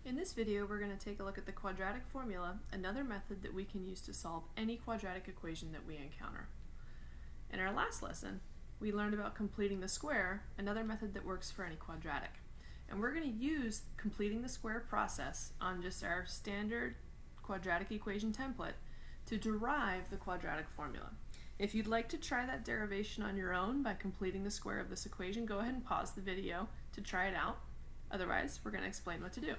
In this video, we're going to take a look at the quadratic formula, another method that we can use to solve any quadratic equation that we encounter. In our last lesson, we learned about completing the square, another method that works for any quadratic. And we're going to use completing the square process on just our standard quadratic equation template to derive the quadratic formula. If you'd like to try that derivation on your own by completing the square of this equation, go ahead and pause the video to try it out. Otherwise, we're going to explain what to do.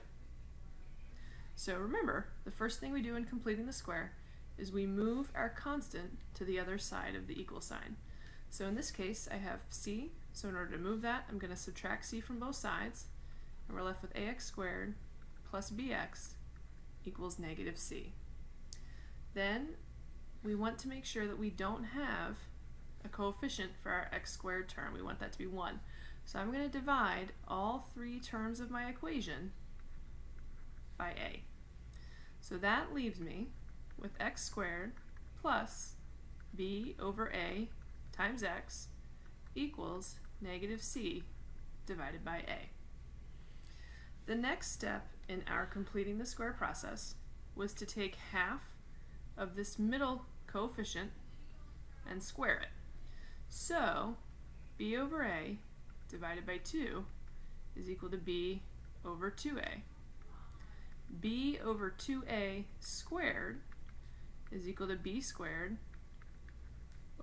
So remember, the first thing we do in completing the square is we move our constant to the other side of the equal sign. So in this case, I have c, so in order to move that, I'm going to subtract c from both sides, and we're left with ax squared plus bx equals negative c. Then we want to make sure that we don't have a coefficient for our x squared term. We want that to be 1. So I'm going to divide all three terms of my equation by a. So that leaves me with x squared plus b over a times x equals negative c divided by a. The next step in our completing the square process was to take half of this middle coefficient and square it. So b over a divided by 2 is equal to b over 2a. b over 2a squared is equal to b squared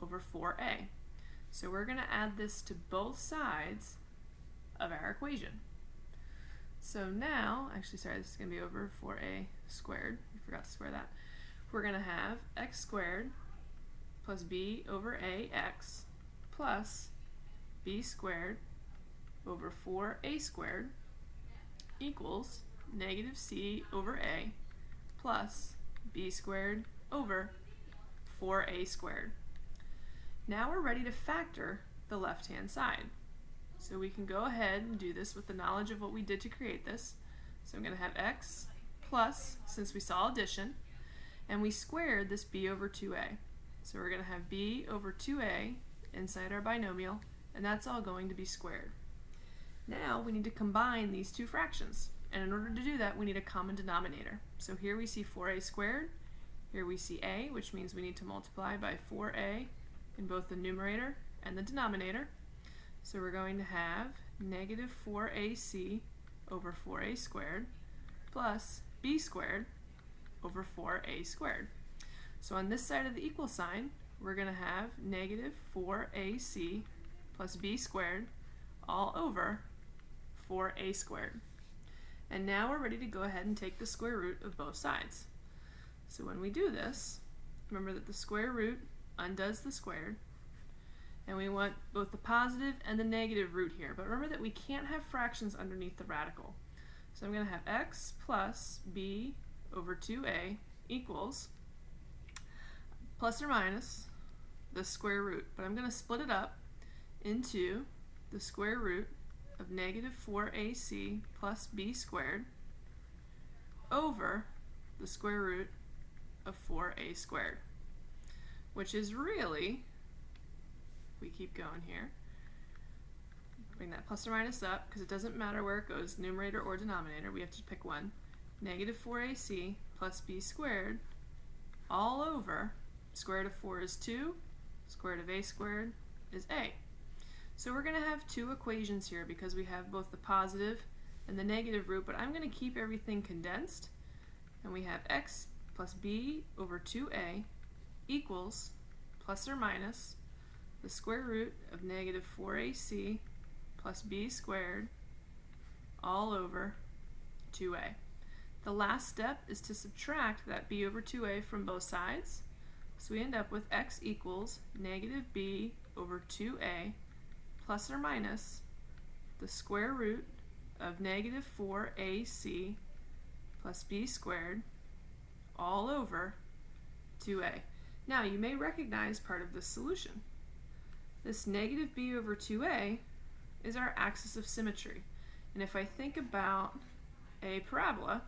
over 4a. So we're going to add this to both sides of our equation. So now, actually sorry, this is going to be over 4a squared. I forgot to square that. We're going to have x squared plus b over ax plus b squared over 4a squared equals negative c over a plus b squared over 4a squared. Now we're ready to factor the left-hand side. So we can go ahead and do this with the knowledge of what we did to create this. So I'm going to have x plus, since we saw addition, and we squared this b over 2a. So we're going to have b over 2a inside our binomial, and that's all going to be squared. Now we need to combine these two fractions. And in order to do that, we need a common denominator. So here we see 4a squared, here we see a, which means we need to multiply by 4a in both the numerator and the denominator. So we're going to have negative 4ac over 4a squared plus b squared over 4a squared. So on this side of the equal sign, we're going to have negative 4ac plus b squared all over 4a squared. And now we're ready to go ahead and take the square root of both sides. So when we do this, remember that the square root undoes the squared, and we want both the positive and the negative root here. But remember that we can't have fractions underneath the radical. So I'm going to have x plus b over 2a equals plus or minus the square root. But I'm going to split it up into the square root of negative 4ac plus b squared over the square root of 4a squared, which is really, if we keep going here, bring that plus or minus up because it doesn't matter where it goes, numerator or denominator, we have to pick one, negative 4ac plus b squared all over, square root of 4 is 2, square root of a squared is a. So we're going to have two equations here because we have both the positive and the negative root, but I'm going to keep everything condensed, and we have x plus b over 2a equals plus or minus the square root of negative 4ac plus b squared all over 2a. The last step is to subtract that b over 2a from both sides, so we end up with x equals negative b over 2a plus or minus the square root of negative 4ac plus b squared all over 2a. Now you may recognize part of this solution. This negative b over 2a is our axis of symmetry. And if I think about a parabola,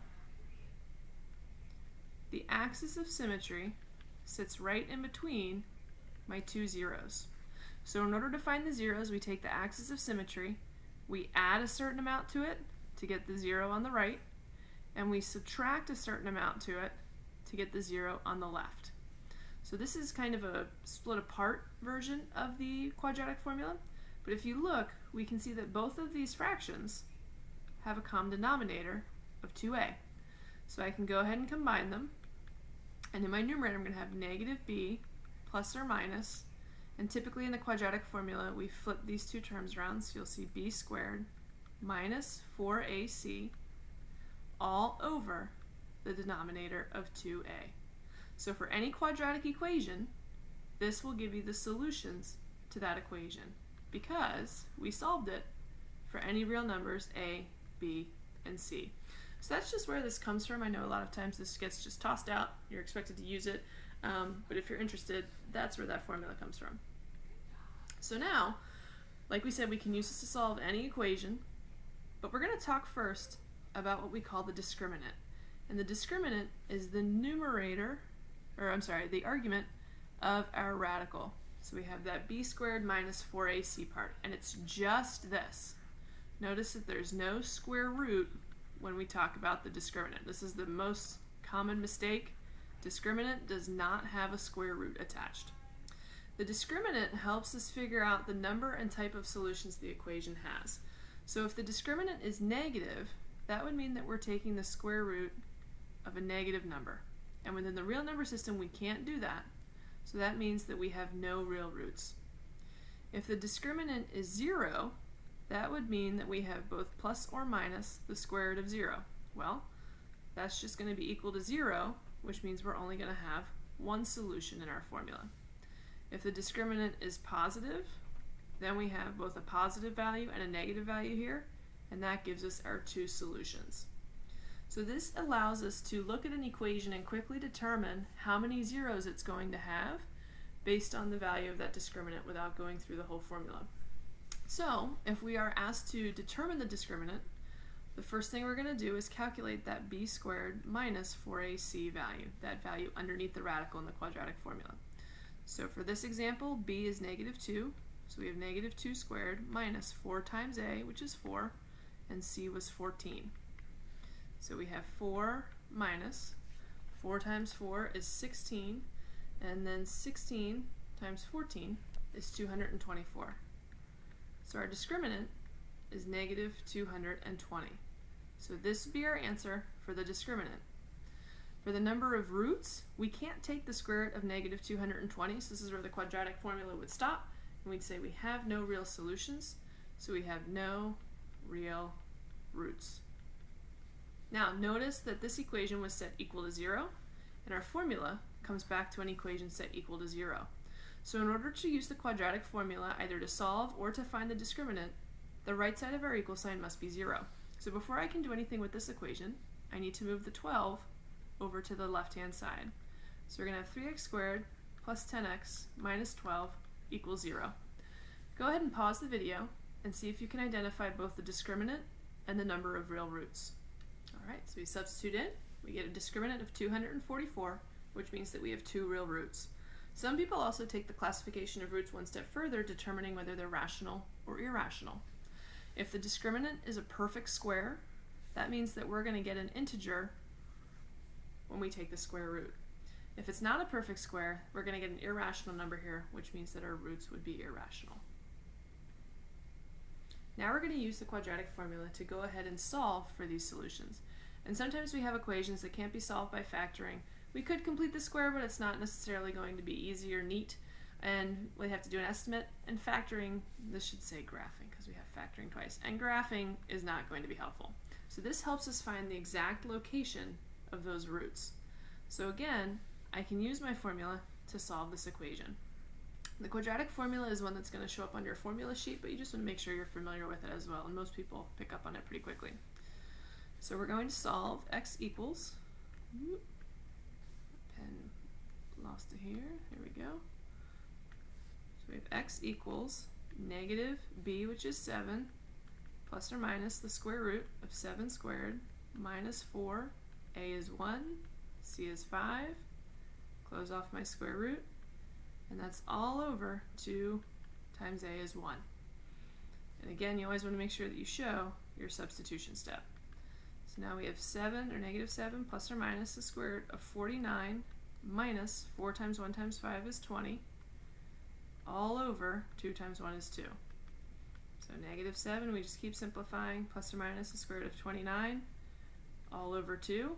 the axis of symmetry sits right in between my two zeros. So in order to find the zeros, we take the axis of symmetry, we add a certain amount to it to get the 0 on the right, and we subtract a certain amount to it to get the 0 on the left. So this is kind of a split apart version of the quadratic formula, but if you look, we can see that both of these fractions have a common denominator of 2a. So I can go ahead and combine them, and in my numerator I'm going to have negative b plus or minus, and typically in the quadratic formula we flip these two terms around, so you'll see b squared minus 4ac all over the denominator of 2a. So for any quadratic equation, this will give you the solutions to that equation because we solved it for any real numbers a, b, and c. So that's just where this comes from. I know a lot of times this gets just tossed out. You're expected to use it, but if you're interested, that's where that formula comes from. So now, like we said, we can use this to solve any equation, but we're going to talk first about what we call the discriminant. And the discriminant is the the argument of our radical. So we have that b squared minus 4ac part, and it's just this. Notice that there's no square root when we talk about the discriminant. This is the most common mistake. Discriminant does not have a square root attached. The discriminant helps us figure out the number and type of solutions the equation has. So if the discriminant is negative, that would mean that we're taking the square root of a negative number. And within the real number system, we can't do that. So that means that we have no real roots. If the discriminant is 0, that would mean that we have both plus or minus the square root of 0. Well, that's just going to be equal to 0, which means we're only going to have one solution in our formula. If the discriminant is positive, then we have both a positive value and a negative value here, and that gives us our two solutions. So this allows us to look at an equation and quickly determine how many zeros it's going to have based on the value of that discriminant without going through the whole formula. So if we are asked to determine the discriminant, the first thing we're going to do is calculate that b squared minus 4ac value, that value underneath the radical in the quadratic formula. So for this example, b is negative 2, so we have negative 2 squared minus 4 times a, which is 4, and c was 14. So we have 4 minus 4 times 4 is 16, and then 16 times 14 is 224. So our discriminant is negative 220. So this would be our answer for the discriminant. For the number of roots, we can't take the square root of negative 220, so this is where the quadratic formula would stop, and we'd say we have no real solutions, so we have no real roots. Now notice that this equation was set equal to 0, and our formula comes back to an equation set equal to 0. So in order to use the quadratic formula either to solve or to find the discriminant, the right side of our equal sign must be 0. So before I can do anything with this equation, I need to move the 12 over to the left-hand side. So we're going to have 3x squared plus 10x minus 12 equals 0. Go ahead and pause the video and see if you can identify both the discriminant and the number of real roots. Alright, so we substitute in, we get a discriminant of 244, which means that we have 2 real roots. Some people also take the classification of roots one step further, determining whether they're rational or irrational. If the discriminant is a perfect square, that means that we're going to get an integer when we take the square root. If it's not a perfect square, we're going to get an irrational number here, which means that our roots would be irrational. Now we're going to use the quadratic formula to go ahead and solve for these solutions. And sometimes we have equations that can't be solved by factoring. We could complete the square, but it's not necessarily going to be easy or neat, and we have to do an estimate. And factoring, this should say graphing because we have factoring twice, and graphing is not going to be helpful. So this helps us find the exact location of those roots. So again, I can use my formula to solve this equation. The quadratic formula is one that's going to show up on your formula sheet, but you just want to make sure you're familiar with it as well, and most people pick up on it pretty quickly. So we're going to solve x equals, pen lost it here, here we go. So we have x equals negative b, which is 7, plus or minus the square root of 7 squared, minus 4, a is 1, c is 5, close off my square root, and that's all over 2 times a is 1. And again, you always want to make sure that you show your substitution step. So now we have 7 or negative 7 plus or minus the square root of 49 minus 4 times 1 times 5 is 20 all over 2 times 1 is 2. So negative 7, we just keep simplifying, plus or minus the square root of 29 all over 2.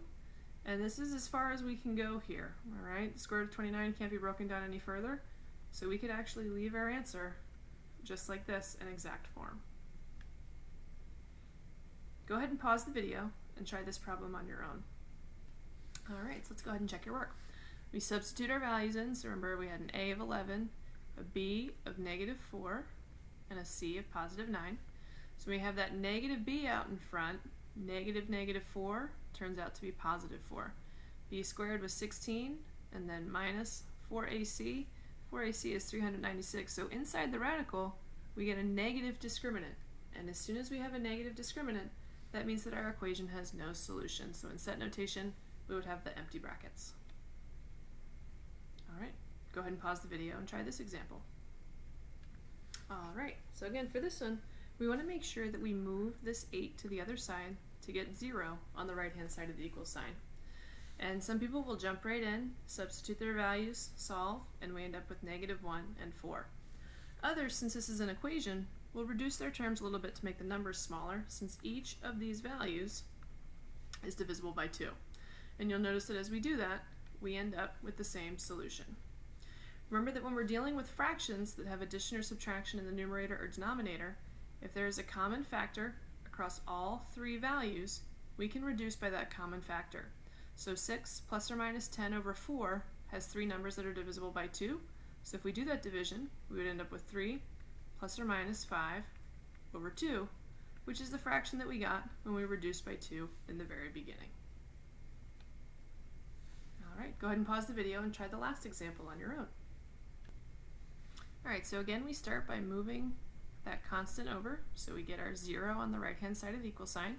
And this is as far as we can go here, all right? The square root of 29 can't be broken down any further, so we could actually leave our answer just like this in exact form. Go ahead and pause the video and try this problem on your own. All right, so let's go ahead and check your work. We substitute our values in, so remember we had an a of 11, a b of negative 4, and a c of positive 9. So we have that negative b out in front. Negative negative 4 turns out to be positive 4. B squared was 16, and then minus 4ac. 4ac is 396. So inside the radical, we get a negative discriminant. And as soon as we have a negative discriminant, that means that our equation has no solution. So in set notation, we would have the empty brackets. All right, go ahead and pause the video and try this example. All right, so again, for this one, we want to make sure that we move this 8 to the other side to get 0 on the right-hand side of the equal sign. And some people will jump right in, substitute their values, solve, and we end up with negative 1 and 4. Others, since this is an equation, will reduce their terms a little bit to make the numbers smaller, since each of these values is divisible by 2. And you'll notice that as we do that, we end up with the same solution. Remember that when we're dealing with fractions that have addition or subtraction in the numerator or denominator, if there is a common factor across all 3 values, we can reduce by that common factor. So 6 plus or minus 10 over 4 has 3 numbers that are divisible by 2. So if we do that division, we would end up with 3 plus or minus 5 over 2, which is the fraction that we got when we reduced by 2 in the very beginning. All right, go ahead and pause the video and try the last example on your own. All right, so again, we start by moving that constant over, so we get our 0 on the right-hand side of the equal sign.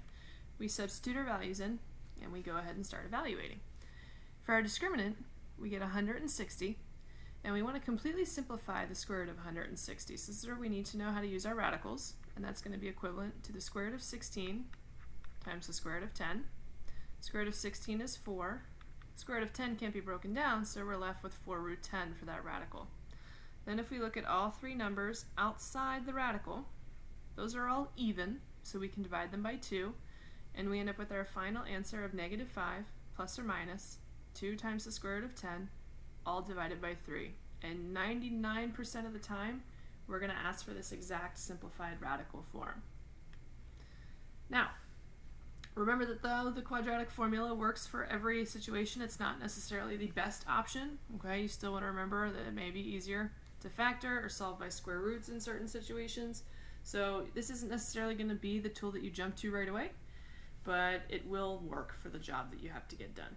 We substitute our values in, and we go ahead and start evaluating. For our discriminant, we get 160, and we want to completely simplify the square root of 160. So this is where we need to know how to use our radicals, and that's going to be equivalent to the square root of 16 times the square root of 10. Square root of 16 is 4. Square root of 10 can't be broken down, so we're left with 4 root 10 for that radical. Then if we look at all 3 numbers outside the radical, those are all even, so we can divide them by 2, and we end up with our final answer of negative 5 plus or minus 2 times the square root of 10, all divided by 3. And 99% of the time, we're going to ask for this exact simplified radical form. Now, remember that though the quadratic formula works for every situation, it's not necessarily the best option. Okay, you still want to remember that it may be easier to factor or solve by square roots in certain situations. So this isn't necessarily going to be the tool that you jump to right away, but it will work for the job that you have to get done.